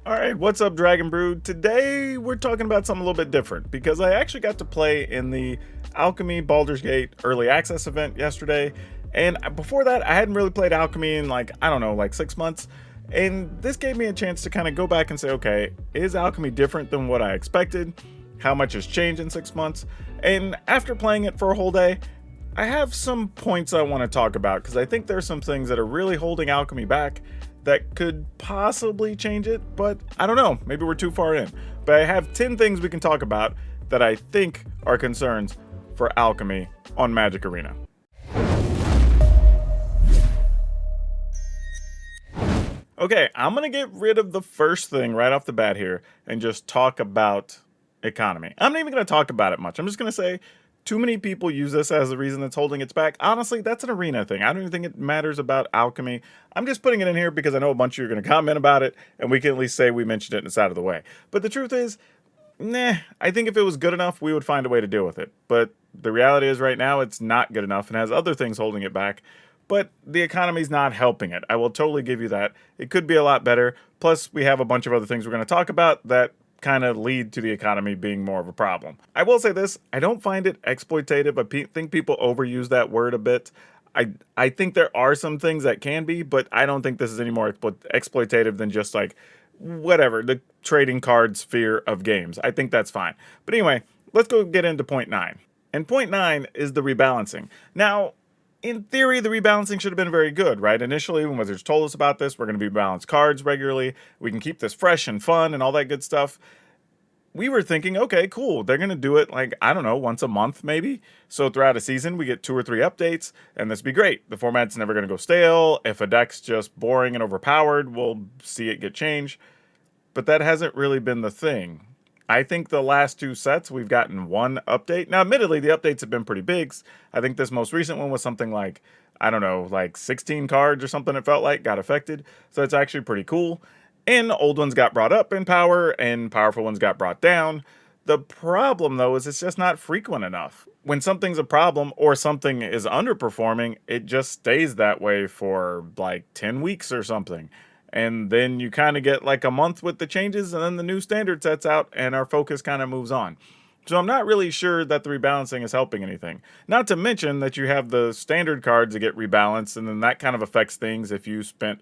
Alright, what's up, Dragon Brood? Today we're talking about something a little bit different because I actually got to play in the Alchemy Baldur's Gate early access event yesterday, and before that I hadn't really played Alchemy in I don't know, like 6 months, and this gave me a chance to kind of go back and say, okay, is Alchemy different than what I expected? How much has changed in 6 months? And after playing it for a whole day, I have some points I want to talk about because I think there's some things that are really holding Alchemy back that could possibly change it, but I don't know, maybe we're too far in. But I have 10 things we can talk about that I think are concerns for Alchemy on Magic Arena. Okay, I'm gonna get rid of the first thing right off the bat here and just talk about economy. I'm not even gonna talk about it much. I'm just gonna say too many people use this as the reason that's holding it back. Honestly, that's an arena thing. I don't even think it matters about Alchemy. I'm just putting it in here because I know a bunch of you are going to comment about it, and we can at least say we mentioned it and it's out of the way. But the truth is, I think if it was good enough, we would find a way to deal with it. But the reality is right now it's not good enough and has other things holding it back. But the economy's not helping it. I will totally give you that. It could be a lot better. Plus, we have a bunch of other things we're going to talk about that kind of lead to the economy being more of a problem. I will say this, I don't find it exploitative. I think people overuse that word a bit. I think there are some things that can be, but I don't think this is any more exploitative than just whatever, the trading card sphere of games. I think that's fine. But anyway, let's go get into point 9. And point 9 is the rebalancing. Now, in theory, the rebalancing should have been very good, right? Initially, when Wizards told us about this, we're going to be balanced cards regularly. We can keep this fresh and fun and all that good stuff. We were thinking, okay, cool. They're going to do it I don't know, once a month maybe. So throughout a season, we get 2 or 3 updates, and this would be great. The format's never going to go stale. If a deck's just boring and overpowered, we'll see it get changed. But that hasn't really been the thing. I think the last 2 sets, we've gotten 1 update. Now, admittedly, the updates have been pretty big. I think this most recent one was something I don't know, 16 cards or something it felt like got affected. So it's actually pretty cool. And old ones got brought up in power, and powerful ones got brought down. The problem, though, is it's just not frequent enough. When something's a problem or something is underperforming, it just stays that way for 10 weeks or something. And then you kind of get a month with the changes, and then the new standard sets out, and our focus kind of moves on. So I'm not really sure that the rebalancing is helping anything. Not to mention that you have the standard cards that get rebalanced, and then that kind of affects things if you spent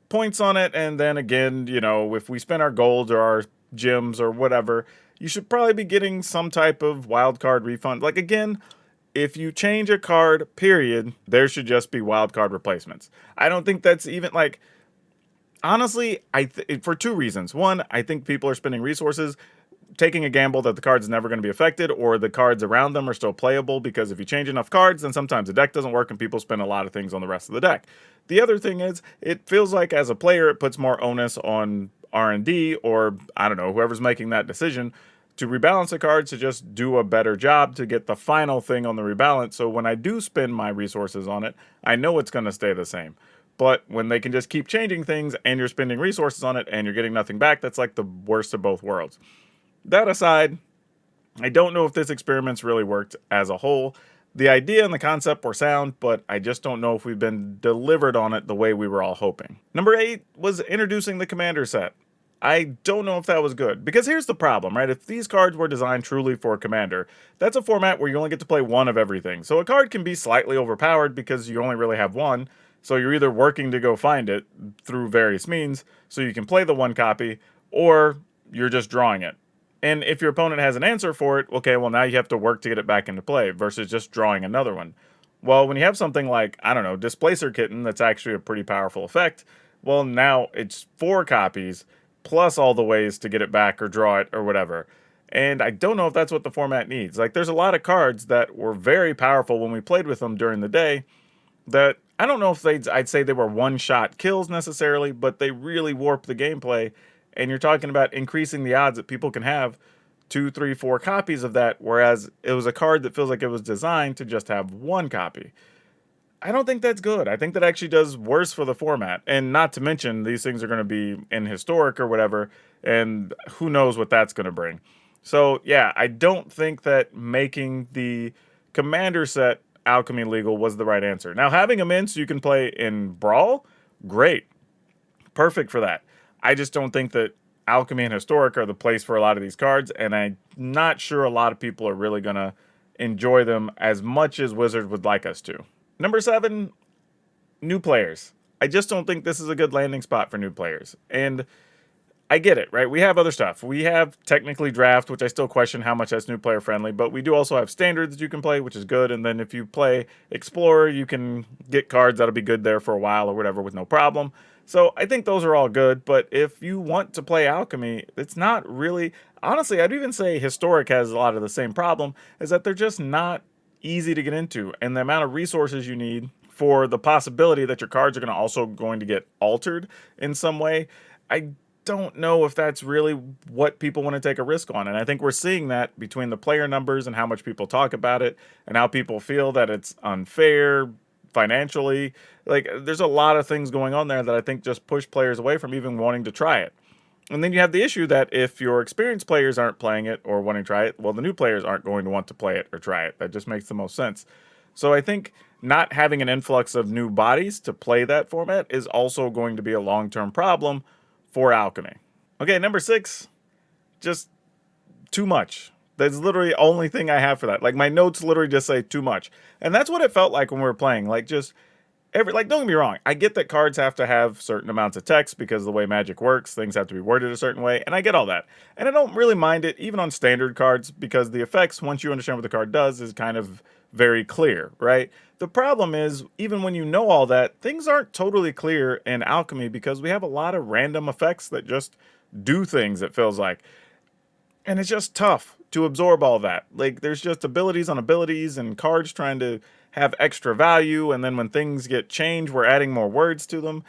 points on it, and then again, if we spend our gold or our gems or whatever, you should probably be getting some type of wild card refund. Again, if you change a card, period, there should just be wild card replacements. I don't think that's even honestly, for 2 reasons. One, I think people are spending resources taking a gamble that the card's never going to be affected, or the cards around them are still playable, because if you change enough cards, then sometimes the deck doesn't work and people spend a lot of things on the rest of the deck. The other thing is, it feels like as a player, it puts more onus on R&D, or I don't know, whoever's making that decision, to rebalance the cards to just do a better job to get the final thing on the rebalance. So when I do spend my resources on it, I know it's going to stay the same. But when they can just keep changing things and you're spending resources on it and you're getting nothing back, that's the worst of both worlds. That aside, I don't know if this experiment's really worked as a whole. The idea and the concept were sound, but I just don't know if we've been delivered on it the way we were all hoping. Number 8 was introducing the commander set. I don't know if that was good, because here's the problem, right? If these cards were designed truly for commander, that's a format where you only get to play one of everything. So a card can be slightly overpowered because you only really have one, so you're either working to go find it through various means so you can play the 1 copy, or you're just drawing it. And if your opponent has an answer for it, okay, well, now you have to work to get it back into play versus just drawing another one. Well, when you have something I don't know, Displacer Kitten, that's actually a pretty powerful effect, well, now it's 4 copies plus all the ways to get it back or draw it or whatever. And I don't know if that's what the format needs. There's a lot of cards that were very powerful when we played with them during the day that I don't know if I'd say they were one-shot kills necessarily, but they really warped the gameplay. And you're talking about increasing the odds that people can have 2, 3, 4 copies of that, whereas it was a card that feels like it was designed to just have 1 copy. I don't think that's good. I think that actually does worse for the format. And not to mention, these things are going to be in historic or whatever, and who knows what that's going to bring. So, yeah, I don't think that making the commander set Alchemy legal was the right answer. Now, having them in so you can play in Brawl, great. Perfect for that. I just don't think that Alchemy and Historic are the place for a lot of these cards, and I'm not sure a lot of people are really going to enjoy them as much as Wizards would like us to. Number 7, new players. I just don't think this is a good landing spot for new players. And I get it, right? We have other stuff. We have technically draft, which I still question how much that's new player friendly, but we do also have standard that you can play, which is good. And then if you play Explorer, you can get cards that'll be good there for a while or whatever with no problem. So I think those are all good. But if you want to play Alchemy, it's not really, honestly, I'd even say Historic has a lot of the same problem, is that they're just not easy to get into. And the amount of resources you need for the possibility that your cards are going to get altered in some way, I don't know if that's really what people want to take a risk on. And I think we're seeing that between the player numbers and how much people talk about it and how people feel that it's unfair financially. Like, there's a lot of things going on there that I think just push players away from even wanting to try it. And then you have the issue that if your experienced players aren't playing it or wanting to try it, well, the new players aren't going to want to play it or try it. That just makes the most sense. So I think not having an influx of new bodies to play that format is also going to be a long-term problem for Alchemy. Okay, number 6, just too much. That's literally the only thing I have for that. Like, my notes literally just say too much. And that's what it felt like when we were playing. Like, just don't get me wrong. I get that cards have to have certain amounts of text because of the way Magic works. Things have to be worded a certain way, and I get all that. And I don't really mind it, even on standard cards, because the effects, once you understand what the card does, is kind of very clear, right? The problem is, even when you know all that, things aren't totally clear in Alchemy because we have a lot of random effects that just do things, it feels like. And it's just tough to absorb all that. Like, there's just abilities on abilities and cards trying to have extra value, and then when things get changed, we're adding more words to them.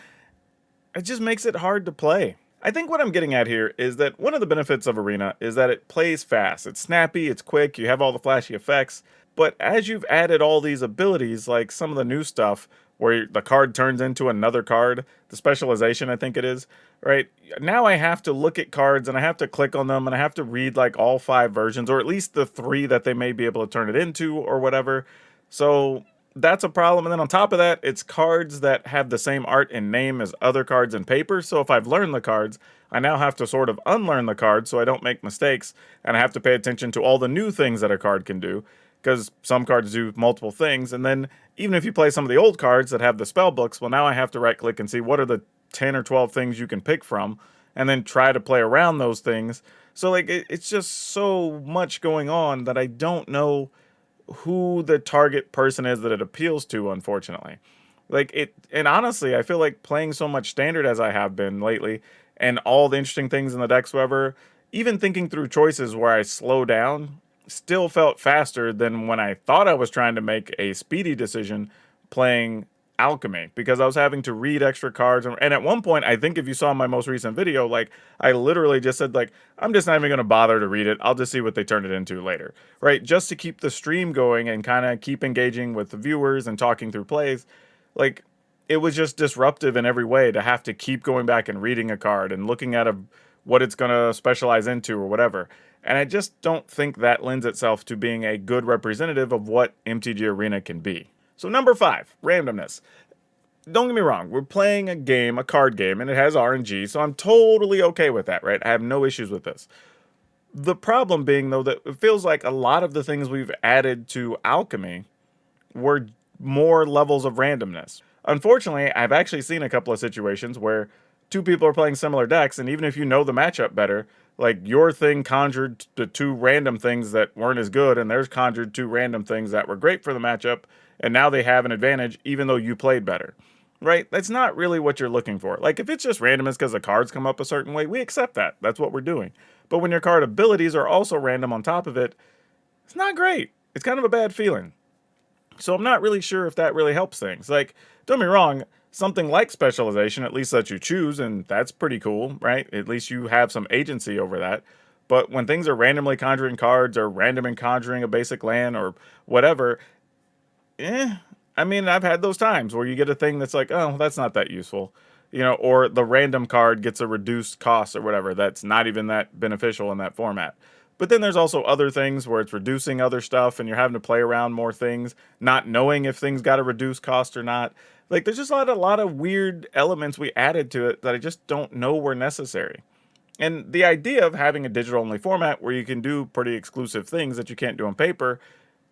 It just makes it hard to play. I think what I'm getting at here is that one of the benefits of Arena is that it plays fast. It's snappy, it's quick, you have all the flashy effects, but as you've added all these abilities, like some of the new stuff, where the card turns into another card, the specialization I think it is, right? Now I have to look at cards and I have to click on them and I have to read like all 5 versions, or at least the 3 that they may be able to turn it into or whatever. So that's a problem. And then on top of that, it's cards that have the same art and name as other cards in paper. So if I've learned the cards, I now have to sort of unlearn the cards so I don't make mistakes, and I have to pay attention to all the new things that a card can do, because some cards do multiple things. And then even if you play some of the old cards that have the spell books, well, now I have to right click and see what are the 10 or 12 things you can pick from, and then try to play around those things. So like it's just so much going on that I don't know who the target person is that it appeals to, unfortunately. Like it, and honestly, I feel like playing so much standard as I have been lately, and all the interesting things in the decks, whatever, even thinking through choices where I slow down, still felt faster than when I thought I was trying to make a speedy decision playing Alchemy, because I was having to read extra cards. And at one point, I think if you saw my most recent video, like I literally just said, like, I'm just not even going to bother to read it. I'll just see what they turn it into later, right? Just to keep the stream going and kind of keep engaging with the viewers and talking through plays. Like, it was just disruptive in every way to have to keep going back and reading a card and looking at what it's going to specialize into or whatever. And I just don't think that lends itself to being a good representative of what MTG Arena can be. So number 5, randomness. Don't get me wrong, we're playing a game, a card game, and it has RNG, so I'm totally okay with that, right? I have no issues with this. The problem being, though, that it feels like a lot of the things we've added to Alchemy were more levels of randomness. Unfortunately, I've actually seen a couple of situations where 2 people are playing similar decks, and even if you know the matchup better, like your thing conjured the 2 random things that weren't as good, and theirs conjured 2 random things that were great for the matchup, and now they have an advantage even though you played better, right? That's not really what you're looking for. Like, if it's just randomness because the cards come up a certain way, we accept that. That's what we're doing. But when your card abilities are also random on top of it, it's not great. It's kind of a bad feeling. So I'm not really sure if that really helps things. Like, don't get me wrong, something like specialization at least lets you choose, and that's pretty cool, right? At least you have some agency over that. But when things are randomly conjuring cards or random conjuring a basic land or whatever, I mean, I've had those times where you get a thing that's like, oh, that's not that useful, or the random card gets a reduced cost or whatever. That's not even that beneficial in that format. But then there's also other things where it's reducing other stuff and you're having to play around more things, not knowing if things got a reduced cost or not. Like, there's just a lot of weird elements we added to it that I just don't know were necessary. And the idea of having a digital only format where you can do pretty exclusive things that you can't do on paper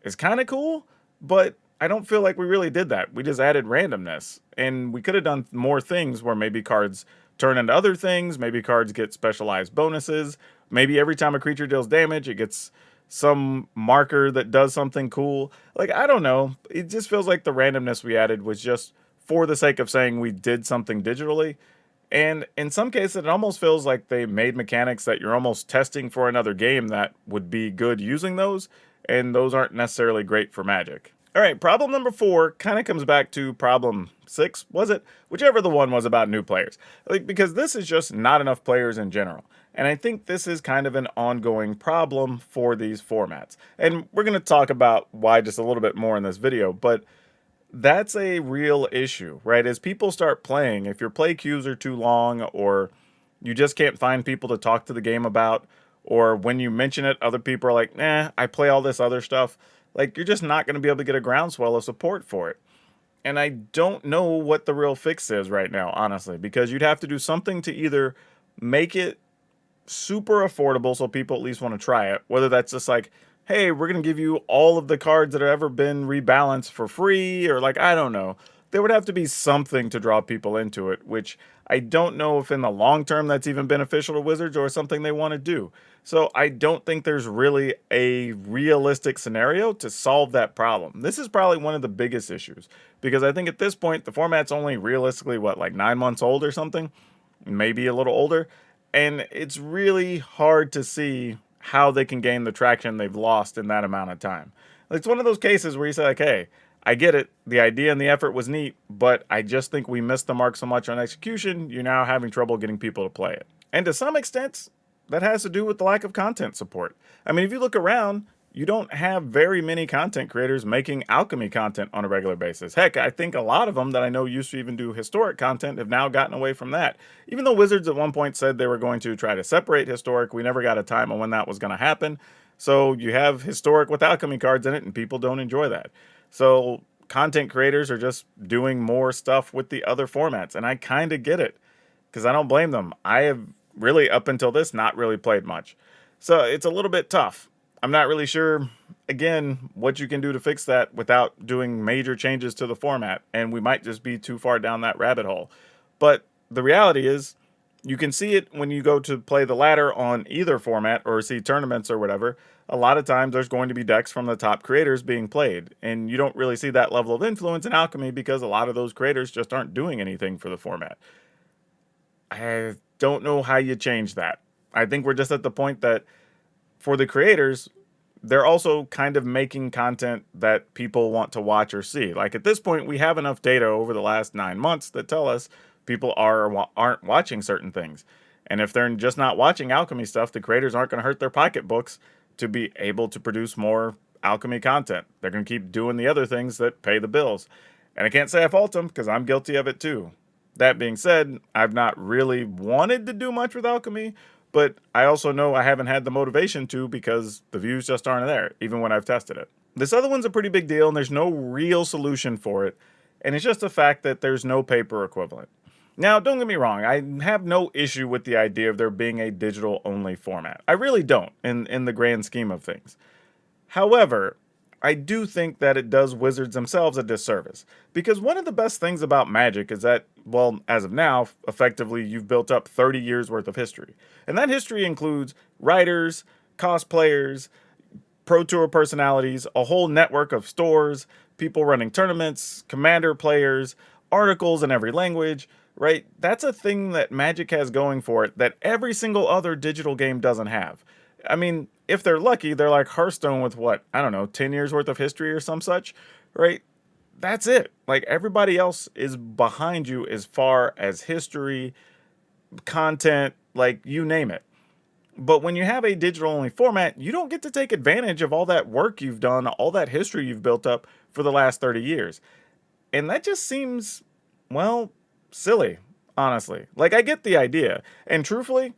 is kind of cool, but I don't feel like we really did that. We just added randomness, and we could have done more things where maybe cards turn into other things, maybe cards get specialized bonuses, maybe every time a creature deals damage, it gets some marker that does something cool. Like, I don't know. It just feels like the randomness we added was just for the sake of saying we did something digitally. And in some cases, it almost feels like they made mechanics that you're almost testing for another game that would be good using those, and those aren't necessarily great for Magic. All right, problem number 4 kind of comes back to problem 6, was it? Whichever the one was about new players. Like, because this is just not enough players in general. And I think this is kind of an ongoing problem for these formats. And we're going to talk about why just a little bit more in this video, but that's a real issue, right? As people start playing, if your play queues are too long, or you just can't find people to talk to the game about, or when you mention it, other people are like, nah, I play all this other stuff. Like, you're just not going to be able to get a groundswell of support for it. And I don't know what the real fix is right now, honestly, because you'd have to do something to either make it super affordable so people at least want to try it, whether that's just like, hey, we're going to give you all of the cards that have ever been rebalanced for free, or like, I don't know. There would have to be something to draw people into it, which I don't know if in the long term that's even beneficial to Wizards or something they want to do. So I don't think there's really a realistic scenario to solve that problem. This is probably one of the biggest issues, because I think at this point the format's only realistically, what, like 9 months old or something? Maybe a little older. And it's really hard to see how they can gain the traction they've lost in that amount of time. It's one of those cases where you say, like, hey, I get it. The idea and the effort was neat, but I just think we missed the mark so much on execution, you're now having trouble getting people to play it. And to some extent, that has to do with the lack of content support. I mean, if you look around, you don't have very many content creators making alchemy content on a regular basis. Heck, I think a lot of them that I know used to even do historic content have now gotten away from that. Even though Wizards at one point said they were going to try to separate historic, we never got a time on when that was going to happen. So you have historic with alchemy cards in it, and people don't enjoy that. So content creators are just doing more stuff with the other formats, and I kind of get it, because I don't blame them. I have really, up until this, not really played much. So it's a little bit tough. I'm not really sure, again, what you can do to fix that without doing major changes to the format, and we might just be too far down that rabbit hole. But the reality is, you can see it when you go to play the ladder on either format or see tournaments or whatever. A lot of times there's going to be decks from the top creators being played, and you don't really see that level of influence in Alchemy because a lot of those creators just aren't doing anything for the format. I don't know how you change that. I think we're just at the point that for the creators, they're also kind of making content that people want to watch or see. Like, at this point, we have enough data over the last 9 months that tell us people aren't watching certain things. And if they're just not watching alchemy stuff, the creators aren't going to hurt their pocketbooks to be able to produce more alchemy content. They're going to keep doing the other things that pay the bills. And I can't say I fault them, because I'm guilty of it too. That being said, I've not really wanted to do much with alchemy, but I also know I haven't had the motivation to, because the views just aren't there, even when I've tested it. This other one's a pretty big deal, and there's no real solution for it, and it's just the fact that there's no paper equivalent. Now, don't get me wrong, I have no issue with the idea of there being a digital-only format. I really don't, in the grand scheme of things. However, I do think that it does Wizards themselves a disservice, because one of the best things about Magic is that, well, as of now, effectively you've built up 30 years worth of history. And that history includes writers, cosplayers, Pro Tour personalities, a whole network of stores, people running tournaments, commander players, articles in every language, right? That's a thing that Magic has going for it that every single other digital game doesn't have. I mean, if they're lucky, they're like Hearthstone with what, I don't know, 10 years worth of history or some such, right? That's it. Like, everybody else is behind you as far as history, content, like, you name it. But when you have a digital only format, you don't get to take advantage of all that work you've done, all that history you've built up for the last 30 years. And that just seems, well, silly, honestly. Like, I get the idea. And truthfully,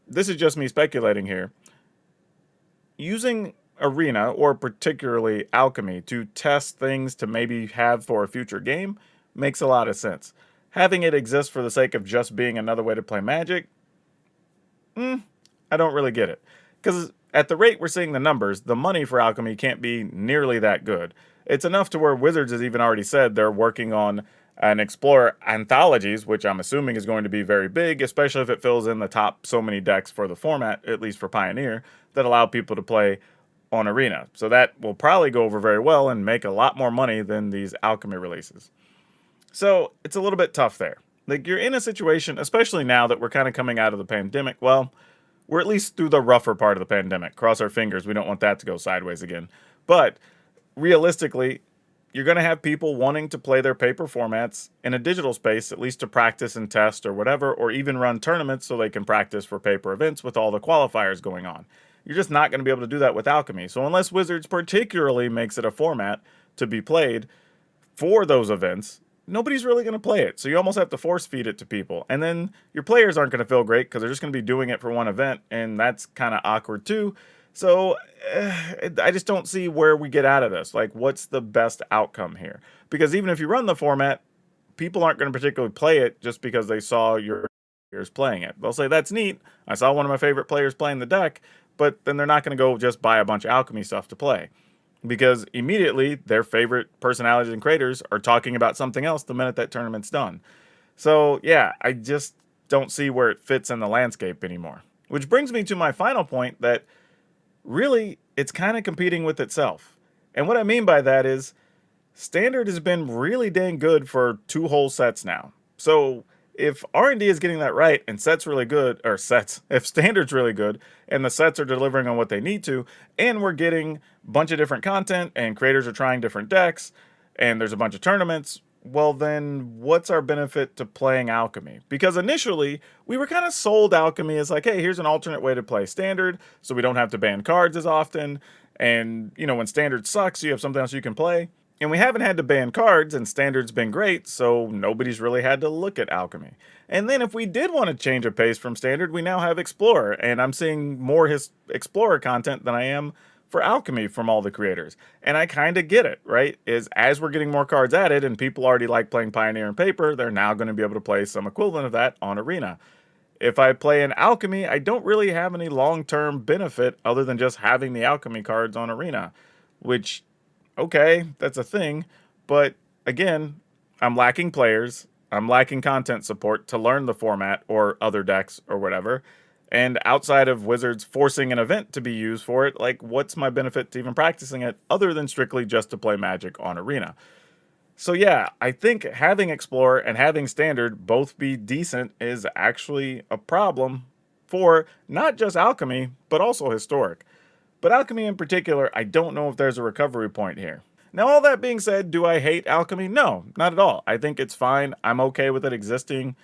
this is just me speculating here. Using Arena, or particularly Alchemy, to test things to maybe have for a future game makes a lot of sense. Having it exist for the sake of just being another way to play Magic, I don't really get it. Because at the rate we're seeing the numbers, the money for Alchemy can't be nearly that good. It's enough to where Wizards has even already said they're working on an Explorer Anthologies, which I'm assuming is going to be very big, especially if it fills in the top so many decks for the format, at least for Pioneer, that allow people to play on Arena. So that will probably go over very well and make a lot more money than these Alchemy releases. So it's a little bit tough there. Like, you're in a situation, especially now that we're kind of coming out of the pandemic. Well, we're at least through the rougher part of the pandemic. Cross our fingers. We don't want that to go sideways again. But realistically, you're going to have people wanting to play their paper formats in a digital space, at least to practice and test or whatever, or even run tournaments so they can practice for paper events with all the qualifiers going on. You're just not going to be able to do that with Alchemy. So unless Wizards particularly makes it a format to be played for those events, nobody's really going to play it. So you almost have to force feed it to people. And then your players aren't going to feel great because they're just going to be doing it for one event, and that's kind of awkward too. So I just don't see where we get out of this. Like, what's the best outcome here? Because even if you run the format, people aren't going to particularly play it just because they saw your players playing it. They'll say, that's neat. I saw one of my favorite players playing the deck, but then they're not going to go just buy a bunch of Alchemy stuff to play, because immediately their favorite personalities and creators are talking about something else the minute that tournament's done. So yeah, I just don't see where it fits in the landscape anymore. Which brings me to my final point, that really it's kind of competing with itself. And what I mean by that is Standard has been really dang good for 2 whole sets now. So if R&D is getting that right and sets really good, or sets, if Standard's really good and the sets are delivering on what they need to, and we're getting a bunch of different content and creators are trying different decks and there's a bunch of tournaments, well then what's our benefit to playing Alchemy? Because initially we were kind of sold Alchemy as like, hey, here's an alternate way to play Standard so we don't have to ban cards as often, and you know, when Standard sucks you have something else you can play. And we haven't had to ban cards, and Standard's been great, so nobody's really had to look at Alchemy. And then if we did want to change a pace from Standard, we now have Explorer, and I'm seeing more Explorer content than I am for Alchemy from all the creators. And I kind of get it, right? Is as we're getting more cards added, and people already like playing Pioneer and Paper, they're now going to be able to play some equivalent of that on Arena. If I play an Alchemy, I don't really have any long-term benefit other than just having the Alchemy cards on Arena, which, okay, that's a thing, but again, I'm lacking players, I'm lacking content support to learn the format or other decks or whatever, and outside of Wizards forcing an event to be used for it, like, what's my benefit to even practicing it other than strictly just to play Magic on Arena? So yeah, I think having Explorer and having Standard both be decent is actually a problem for not just Alchemy, but also Historic. But Alchemy in particular, I don't know if there's a recovery point here. Now, all that being said, do I hate Alchemy? No, not at all. I think it's fine. I'm okay with it existing.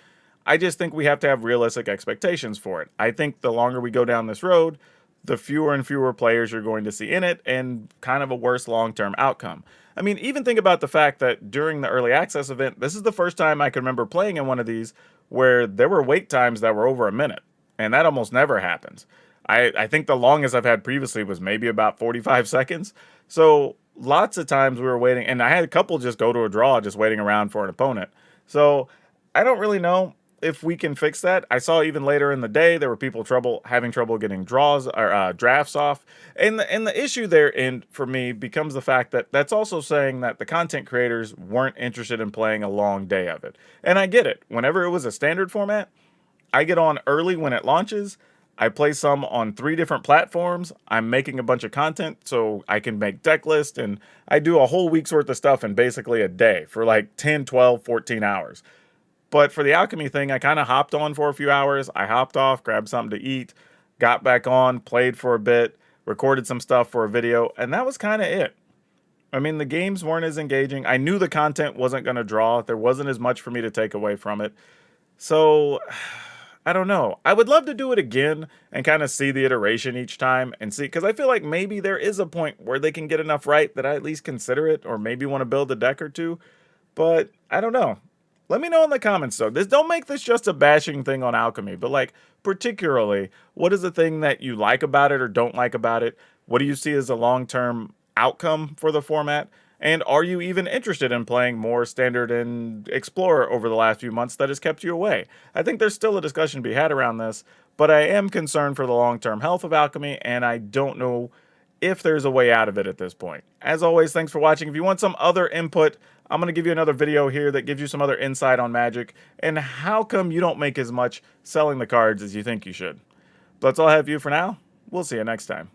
I just think we have to have realistic expectations for it. I think the longer we go down this road, the fewer and fewer players you're going to see in it, and kind of a worse long-term outcome. I mean, even think about the fact that during the early access event, this is the first time I can remember playing in one of these where there were wait times that were over a minute, and that almost never happens. I think the longest I've had previously was maybe about 45 seconds. So lots of times we were waiting, and I had a couple just go to a draw just waiting around for an opponent. So I don't really know if we can fix that. I saw even later in the day there were people having trouble getting draws or drafts off, and the issue there, in for me, becomes the fact that that's also saying that the content creators weren't interested in playing a long day of it. And I get it. Whenever it was a Standard format, I get on early when it launches. I play some on 3 different platforms. I'm making a bunch of content so I can make deck lists, and I do a whole week's worth of stuff in basically a day for like 10, 12, 14 hours. But for the Alchemy thing, I kind of hopped on for a few hours. I hopped off, grabbed something to eat, got back on, played for a bit, recorded some stuff for a video, and that was kind of it. I mean, the games weren't as engaging. I knew the content wasn't going to draw. There wasn't as much for me to take away from it. So I don't know. I would love to do it again and kind of see the iteration each time and see, because I feel like maybe there is a point where they can get enough right that I at least consider it, or maybe want to build a deck or two. But I don't know. Let me know in the comments though. Don't make this just a bashing thing on Alchemy, but like, particularly, what is the thing that you like about it or don't like about it? What do you see as a long-term outcome for the format? And are you even interested in playing more Standard and Explorer over the last few months that has kept you away? I think there's still a discussion to be had around this, but I am concerned for the long-term health of Alchemy, and I don't know if there's a way out of it at this point. As always, thanks for watching. If you want some other input, I'm going to give you another video here that gives you some other insight on Magic and how come you don't make as much selling the cards as you think you should. But that's all I have for you for now. We'll see you next time.